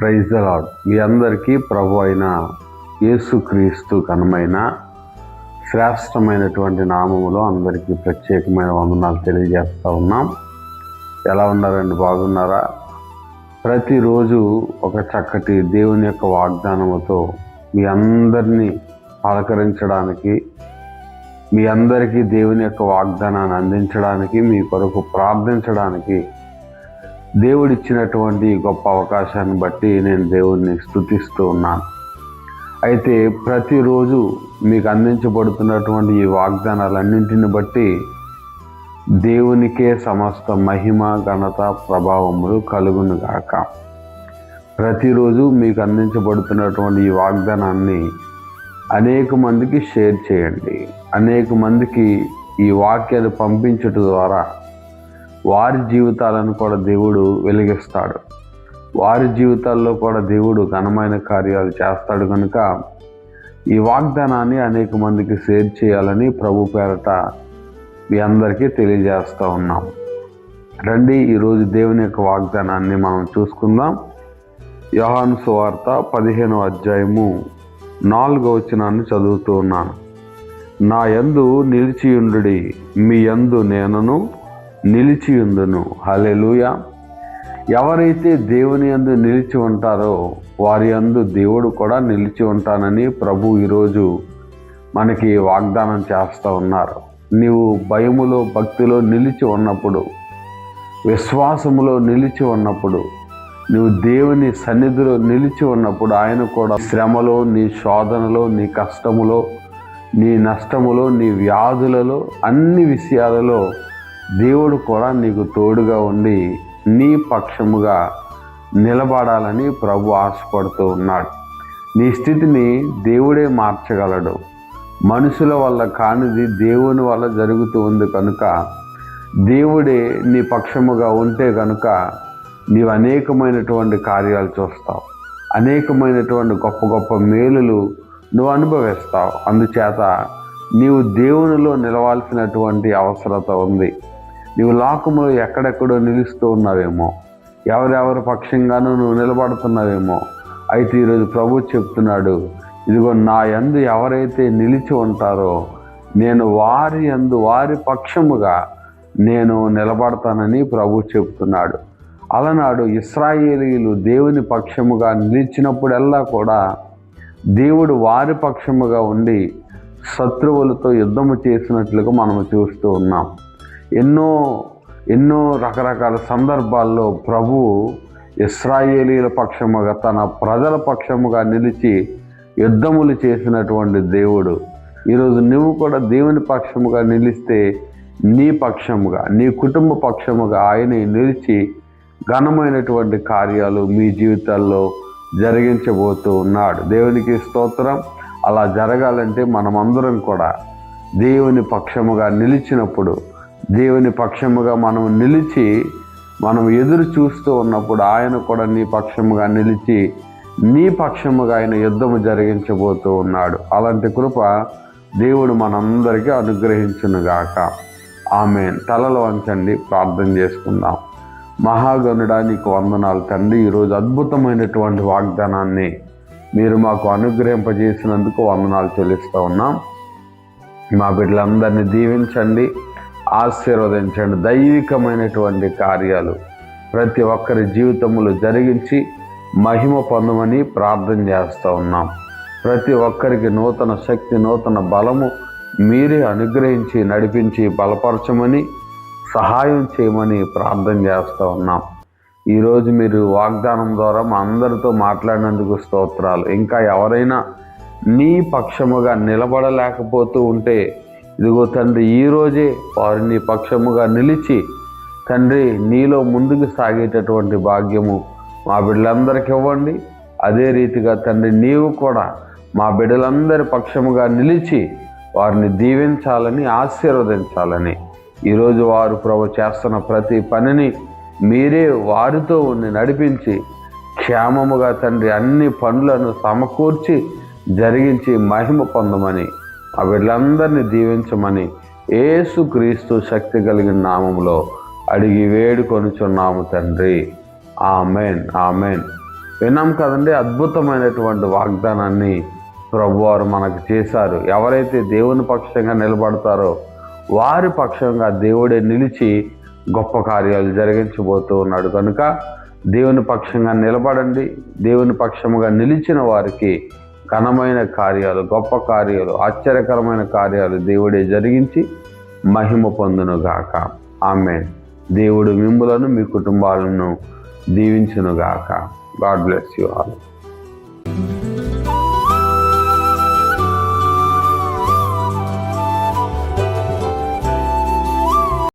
Praise the lord. మీ అందరికీ ప్రభు అయిన యేసుక్రీస్తు ఘనమైన శ్రేష్టమైనటువంటి నామములో అందరికీ ప్రత్యేకమైన వందనాలు తెలియజేస్తూ ఉన్నాం. ఎలా ఉన్నారండి? బాగున్నారా? ప్రతిరోజు ఒక చక్కటి దేవుని యొక్క వాగ్దానముతో మీ అందరినీ పలకరించడానికి, మీ అందరికీ దేవుని యొక్క వాగ్దానాన్ని అందించడానికి, మీ కొరకు ప్రార్థించడానికి దేవుడిచ్చినటువంటి గొప్ప అవకాశాన్ని బట్టి నేను దేవుణ్ణి స్తుతిస్తూ ఉన్నాను. అయితే ప్రతిరోజు మీకు అందించబడుతున్నటువంటి ఈ వాగ్దానాలన్నింటిని బట్టి దేవునికే సమస్త మహిమ, ఘనత, ప్రభావములు కలుగును గాక. ప్రతిరోజు మీకు అందించబడుతున్నటువంటి ఈ వాగ్దానాన్ని అనేక మందికి షేర్ చేయండి. అనేక మందికి ఈ వాక్యాన్ని పంపించడం ద్వారా వారి జీవితాలను కూడా దేవుడు వెలిగిస్తాడు. వారి జీవితాల్లో కూడా దేవుడు ఘనమైన కార్యాలు చేస్తాడు. కనుక ఈ వాగ్దానాన్ని అనేక మందికి షేర్ చేయాలని ప్రభు పేరట మీ అందరికీ తెలియజేస్తూ ఉన్నాం. రండి, ఈరోజు దేవుని యొక్క వాగ్దానాన్ని మనం చూసుకుందాం. యోహాను సువార్త 15వ అధ్యాయము 4వ వచనాన్ని చదువుతూ ఉన్నాను. నా యందు నిలిచియుండుడి, మీ యందు నేనును నిలిచియుందును. హల్లెలూయా. ఎవరైతే దేవుని యందు నిలిచి ఉంటారో వారి యందు దేవుడు కూడా నిలిచి ఉంటానని ప్రభు ఈరోజు మనకి వాగ్దానం చేస్తూ ఉన్నారు. నీవు భయములో, భక్తిలో నిలిచి ఉన్నప్పుడు, విశ్వాసములో నిలిచి ఉన్నప్పుడు, నువ్వు దేవుని సన్నిధిలో నిలిచి ఉన్నప్పుడు ఆయన కూడా శ్రమలో, నీ శోధనలో, నీ కష్టములో, నీ నష్టములో, నీ వ్యాధులలో, అన్ని విషయాలలో దేవుడు కూడా నీకు తోడుగా ఉండి నీ పక్షముగా నిలబడాలని ప్రభు ఆశపడుతూ ఉన్నాడు. నీ స్థితిని దేవుడే మార్చగలడు. మనుషుల వల్ల కానిది దేవుని వల్ల జరుగుతూ ఉంది కనుక దేవుడే నీ పక్షముగా ఉంటే కనుక నీవు అనేకమైనటువంటి కార్యాలు చూస్తావు. అనేకమైనటువంటి గొప్ప గొప్ప మేలులు నువ్వు అనుభవిస్తావు. అందుచేత నీవు దేవునిలో నిలవాల్సినటువంటి అవసరత ఉంది. నీవు లోకములో ఎక్కడెక్కడో నిలుస్తూ ఉన్నావేమో, ఎవరెవరి పక్షంగానూ నువ్వు నిలబడుతున్నావేమో. అయితే ఈరోజు ప్రభు చెప్తున్నాడు, ఇదిగో నా యందు ఎవరైతే నిలిచి ఉంటారో నేను వారి యందు, వారి పక్షముగా నేను నిలబడతానని ప్రభు చెప్తున్నాడు. అలనాడు ఇశ్రాయేలీయులు దేవుని పక్షముగా నిలిచినప్పుడల్లా కూడా దేవుడు వారి పక్షముగా ఉండి శత్రువులతో యుద్ధము చేసినట్లుగా మనము చూస్తూ ఉన్నాం. ఎన్నో రకరకాల సందర్భాల్లో ప్రభువు ఇశ్రాయేలీయుల పక్షముగా, తన ప్రజల పక్షముగా నిలిచి యుద్ధములు చేసినటువంటి దేవుడు. ఈరోజు నువ్వు కూడా దేవుని పక్షముగా నిలిస్తే నీ పక్షముగా, నీ కుటుంబ పక్షముగా ఆయన నిలిచి ఘనమైనటువంటి కార్యాలు మీ జీవితాల్లో జరిగించబోతూ ఉన్నాడు. దేవునికి స్తోత్రం. అలా జరగాలంటే మనమందరం కూడా దేవుని పక్షముగా నిలిచినప్పుడు, దేవుని పక్షముగా మనం నిలిచి మనం ఎదురు చూస్తూ ఉన్నప్పుడు ఆయన కూడా నీ పక్షముగా నిలిచి నీ పక్షముగా ఆయన యుద్ధము జరిగించబోతూ ఉన్నాడు. అలాంటి కృప దేవుడు మనందరికీ అనుగ్రహించునుగాక. ఆమేన్. తలలు వంచండి, ప్రార్థన చేసుకుందాం. మహాగణుడా, నీకు వందనాలు తండ్రి. ఈరోజు అద్భుతమైనటువంటి వాగ్దానాన్ని మీరు మాకు అనుగ్రహింపజేసినందుకు వందనాలు చెల్లిస్తూ ఉన్నాం. మా బిడ్డలందరినీ దీవించండి, ఆశీర్వదించండి. దైవికమైనటువంటి కార్యాలు ప్రతి ఒక్కరి జీవితంలో జరిగించి మహిమ పొందమని ప్రార్థన చేస్తూ ఉన్నాం. ప్రతి ఒక్కరికి నూతన శక్తి, నూతన బలము మీరే అనుగ్రహించి నడిపించి బలపరచమని, సహాయం చేయమని ప్రార్థన చేస్తూ ఉన్నాం. ఈరోజు మీరు వాగ్దానం ద్వారా మా అందరితో మాట్లాడినందుకు స్తోత్రాలు. ఇంకా ఎవరైనా నీ పక్షముగా నిలబడలేకపోతూ ఉంటే ఇదిగో తండ్రి, ఈరోజే వారు నీ పక్షముగా నిలిచి తండ్రి నీలో ముందుకు సాగేటటువంటి భాగ్యము మా బిడ్డలందరికీ ఇవ్వండి. అదే రీతిగా తండ్రి నీవు కూడా మా బిడ్డలందరి పక్షముగా నిలిచి వారిని దీవించాలని, ఆశీర్వదించాలని, ఈరోజు వారు ప్రభు చేస్తున్న ప్రతి పనిని మీరే వారితో ఉండి నడిపించి క్షేమముగా తండ్రి అన్ని పనులను సమకూర్చి జరిగించి మహిమ పొందమని, ఆ వీళ్ళందరినీ దీవించమని యేసుక్రీస్తు శక్తి కలిగిన నామములో అడిగి వేడుకొనుచున్నాము తండ్రి. Amen, amen. విన్నాం కదండి, అద్భుతమైనటువంటి వాగ్దానాన్ని ప్రభువారు మనకు చేశారు. ఎవరైతే దేవుని పక్షంగా నిలబడతారో వారి పక్షంగా దేవుడే నిలిచి గొప్ప కార్యాలు జరిగించబోతూ ఉన్నాడు. కనుక దేవుని పక్షంగా నిలబడండి. దేవుని పక్షముగా నిలిచిన వారికి ఘనమైన కార్యాలు, గొప్ప కార్యాలు, ఆశ్చర్యకరమైన కార్యాలు దేవుడే జరిగించి మహిమ పొందునుగాక. ఆమేన్. దేవుడు మిమ్ములను మీ కుటుంబాలను దీవించునుగాక. God bless you all.